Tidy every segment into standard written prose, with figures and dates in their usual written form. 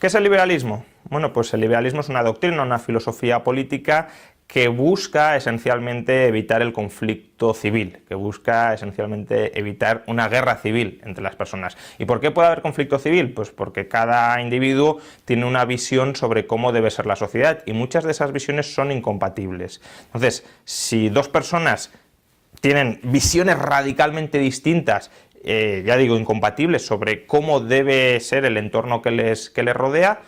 ¿Qué es el liberalismo? Bueno, pues el liberalismo es una doctrina, una filosofía política que busca esencialmente evitar el conflicto civil, que busca esencialmente evitar una guerra civil entre las personas. ¿Y por qué puede haber conflicto civil? Pues porque cada individuo tiene una visión sobre cómo debe ser la sociedad y muchas de esas visiones son incompatibles. Entonces, si dos personas tienen visiones radicalmente distintas, ya digo, incompatibles sobre cómo debe ser el entorno que les rodea,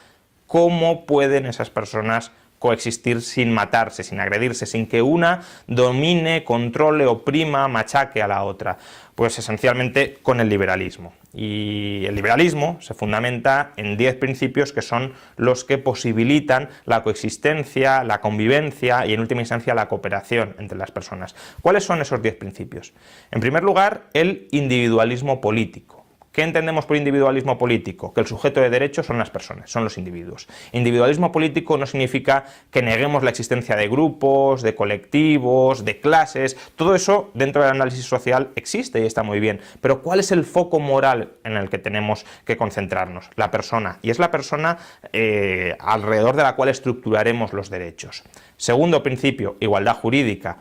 ¿cómo pueden esas personas coexistir sin matarse, sin agredirse, sin que una domine, controle, oprima, machaque a la otra? Pues esencialmente con el liberalismo. Y el liberalismo se fundamenta en 10 principios que son los que posibilitan la coexistencia, la convivencia y en última instancia la cooperación entre las personas. ¿Cuáles son esos 10 principios? En primer lugar, el individualismo político. ¿Qué entendemos por individualismo político? Que el sujeto de derecho son las personas, son los individuos. Individualismo político no significa que neguemos la existencia de grupos, de colectivos, de clases. Todo eso dentro del análisis social existe y está muy bien. Pero ¿cuál es el foco moral en el que tenemos que concentrarnos? La persona. Y es la persona alrededor de la cual estructuraremos los derechos. Segundo principio, igualdad jurídica.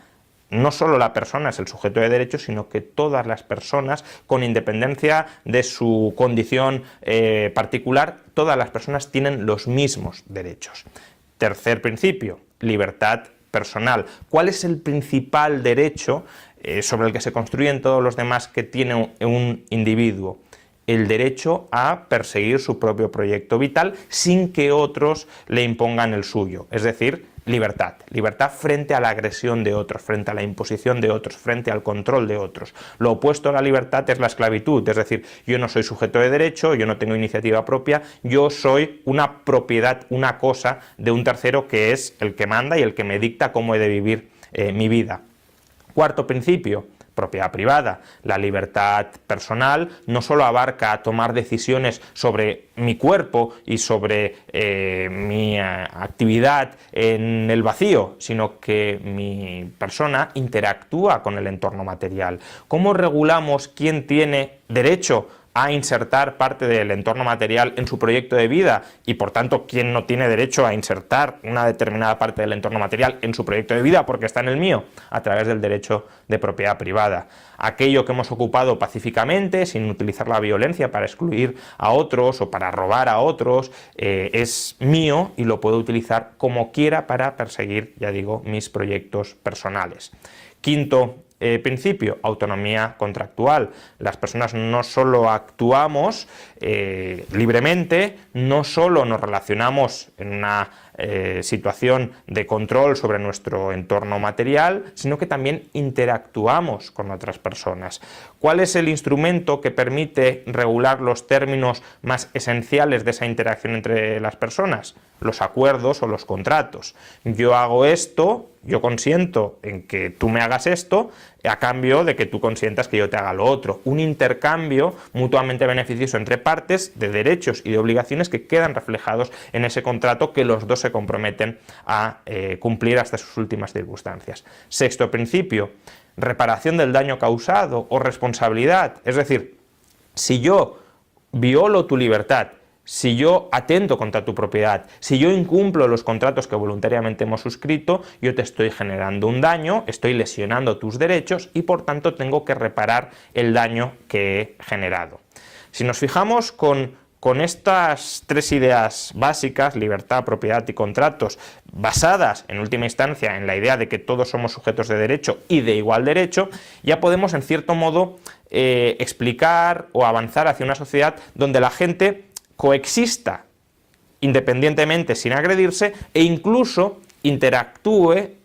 No solo la persona es el sujeto de derecho, sino que todas las personas, con independencia de su condición particular, todas las personas tienen los mismos derechos. Tercer principio, libertad personal. ¿Cuál es el principal derecho sobre el que se construyen todos los demás que tiene un individuo? El derecho a perseguir su propio proyecto vital sin que otros le impongan el suyo, es decir, libertad. Libertad frente a la agresión de otros, frente a la imposición de otros, frente al control de otros. Lo opuesto a la libertad es la esclavitud, es decir, yo no soy sujeto de derecho, yo no tengo iniciativa propia, yo soy una propiedad, una cosa de un tercero que es el que manda y el que me dicta cómo he de vivir mi vida. Cuarto principio, propiedad privada. La libertad personal no solo abarca tomar decisiones sobre mi cuerpo y sobre mi actividad en el vacío, sino que mi persona interactúa con el entorno material. ¿Cómo regulamos quién tiene derecho a insertar parte del entorno material en su proyecto de vida y por tanto quién no tiene derecho a insertar una determinada parte del entorno material en su proyecto de vida porque está en el mío? A través del derecho de propiedad privada. Aquello que hemos ocupado pacíficamente, sin utilizar la violencia para excluir a otros o para robar a otros, es mío y lo puedo utilizar como quiera para perseguir, ya digo, mis proyectos personales. Quinto principio, autonomía contractual. Las personas no solo actuamos libremente, no solo nos relacionamos en una situación de control sobre nuestro entorno material, sino que también interactuamos con otras personas. ¿Cuál es el instrumento que permite regular los términos más esenciales de esa interacción entre las personas? Los acuerdos o los contratos. Yo hago esto, yo consiento en que tú me hagas esto, a cambio de que tú consientas que yo te haga lo otro. Un intercambio mutuamente beneficioso entre partes de derechos y de obligaciones que quedan reflejados en ese contrato que los dos se comprometen a cumplir hasta sus últimas circunstancias. Sexto principio, reparación del daño causado o responsabilidad. Es decir, si yo violo tu libertad, si yo atento contra tu propiedad, si yo incumplo los contratos que voluntariamente hemos suscrito, yo te estoy generando un daño, estoy lesionando tus derechos y por tanto tengo que reparar el daño que he generado. Si nos fijamos con estas tres ideas básicas, libertad, propiedad y contratos, basadas en última instancia en la idea de que todos somos sujetos de derecho y de igual derecho, ya podemos en cierto modo explicar o avanzar hacia una sociedad donde la gente coexista independientemente sin agredirse e incluso interactúe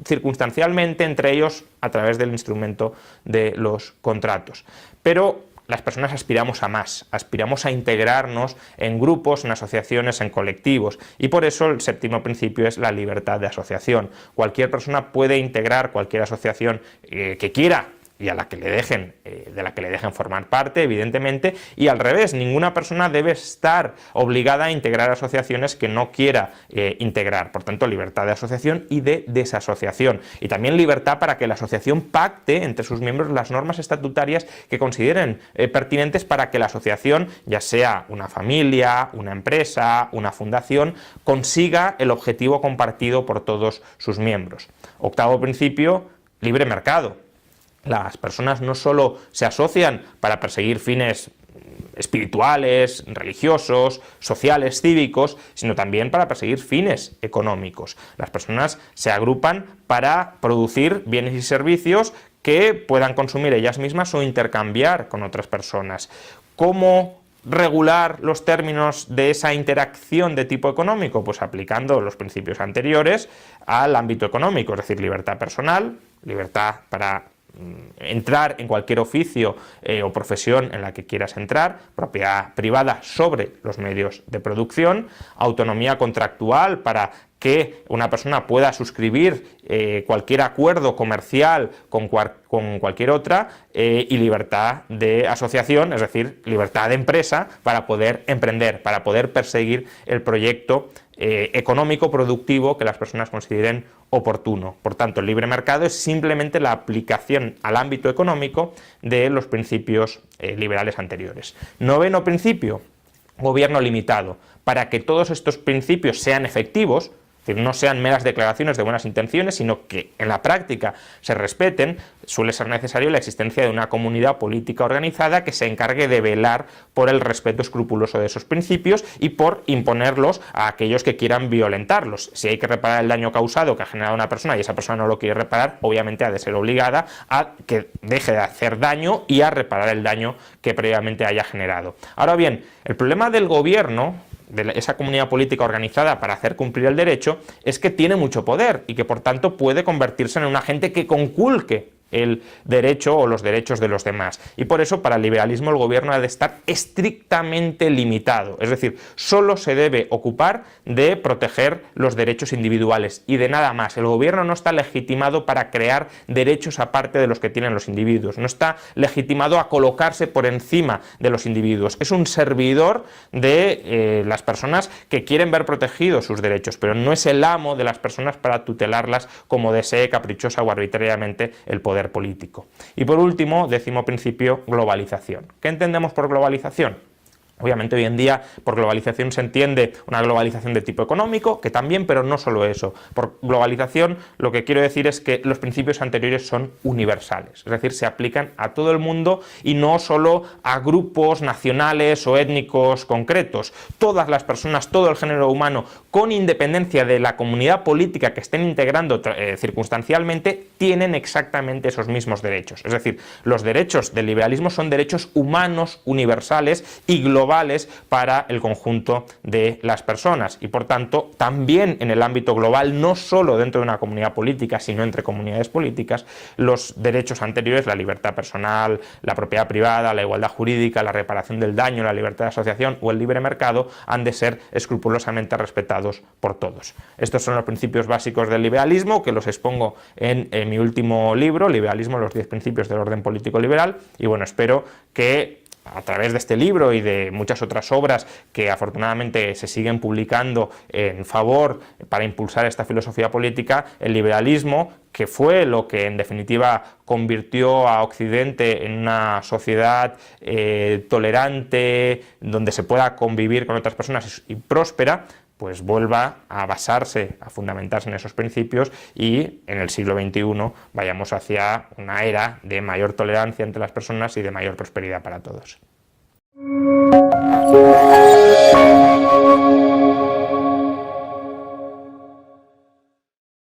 circunstancialmente entre ellos a través del instrumento de los contratos. Pero las personas aspiramos a más, aspiramos a integrarnos en grupos, en asociaciones, en colectivos y por eso el séptimo principio es la libertad de asociación. Cualquier persona puede integrar cualquier asociación que quiera y a la que le dejen, de la que le dejen formar parte, evidentemente, y al revés, ninguna persona debe estar obligada a integrar asociaciones que no quiera integrar. Por tanto, libertad de asociación y de desasociación. Y también libertad para que la asociación pacte entre sus miembros las normas estatutarias que consideren pertinentes para que la asociación, ya sea una familia, una empresa, una fundación, consiga el objetivo compartido por todos sus miembros. Octavo principio, libre mercado. Las personas no solo se asocian para perseguir fines espirituales, religiosos, sociales, cívicos, sino también para perseguir fines económicos. Las personas se agrupan para producir bienes y servicios que puedan consumir ellas mismas o intercambiar con otras personas. ¿Cómo regular los términos de esa interacción de tipo económico? Pues aplicando los principios anteriores al ámbito económico, es decir, libertad personal, libertad para entrar en cualquier oficio o profesión en la que quieras entrar, propiedad privada sobre los medios de producción, autonomía contractual para que una persona pueda suscribir cualquier acuerdo comercial con cualquier otra, y libertad de asociación, es decir, libertad de empresa para poder emprender, para poder perseguir el proyecto económico productivo que las personas consideren oportuno. Por tanto, el libre mercado es simplemente la aplicación al ámbito económico de los principios liberales anteriores. Noveno principio, gobierno limitado. Para que todos estos principios sean efectivos, es decir, no sean meras declaraciones de buenas intenciones, sino que en la práctica se respeten, suele ser necesario la existencia de una comunidad política organizada que se encargue de velar por el respeto escrupuloso de esos principios y por imponerlos a aquellos que quieran violentarlos. Si hay que reparar el daño causado que ha generado una persona y esa persona no lo quiere reparar, obviamente ha de ser obligada a que deje de hacer daño y a reparar el daño que previamente haya generado. Ahora bien, el problema del gobierno, de esa comunidad política organizada para hacer cumplir el derecho, es que tiene mucho poder y que por tanto puede convertirse en un agente que conculque el derecho o los derechos de los demás. Y por eso para el liberalismo el gobierno ha de estar estrictamente limitado, es decir, solo se debe ocupar de proteger los derechos individuales y de nada más. El gobierno no está legitimado para crear derechos aparte de los que tienen los individuos, no está legitimado a colocarse por encima de los individuos, es un servidor de las personas que quieren ver protegidos sus derechos, pero no es el amo de las personas para tutelarlas como desee caprichosa o arbitrariamente el poder político. Y por último, décimo principio, globalización. ¿Qué entendemos por globalización? Obviamente hoy en día por globalización se entiende una globalización de tipo económico, que también, pero no solo eso. Por globalización lo que quiero decir es que los principios anteriores son universales, es decir, se aplican a todo el mundo y no solo a grupos nacionales o étnicos concretos. Todas las personas, todo el género humano, con independencia de la comunidad política que estén integrando circunstancialmente, tienen exactamente esos mismos derechos. Es decir, los derechos del liberalismo son derechos humanos universales y globales para el conjunto de las personas y por tanto también en el ámbito global, no solo dentro de una comunidad política sino entre comunidades políticas, los derechos anteriores, la libertad personal, la propiedad privada, la igualdad jurídica, la reparación del daño, la libertad de asociación o el libre mercado han de ser escrupulosamente respetados por todos. Estos son los principios básicos del liberalismo que los expongo en mi último libro, Liberalismo, los 10 principios del orden político liberal, y bueno, espero que a través de este libro y de muchas otras obras que afortunadamente se siguen publicando en favor para impulsar esta filosofía política, el liberalismo, que fue lo que en definitiva convirtió a Occidente en una sociedad tolerante, donde se pueda convivir con otras personas y próspera, pues vuelva a basarse, a fundamentarse en esos principios y en el siglo XXI vayamos hacia una era de mayor tolerancia entre las personas y de mayor prosperidad para todos.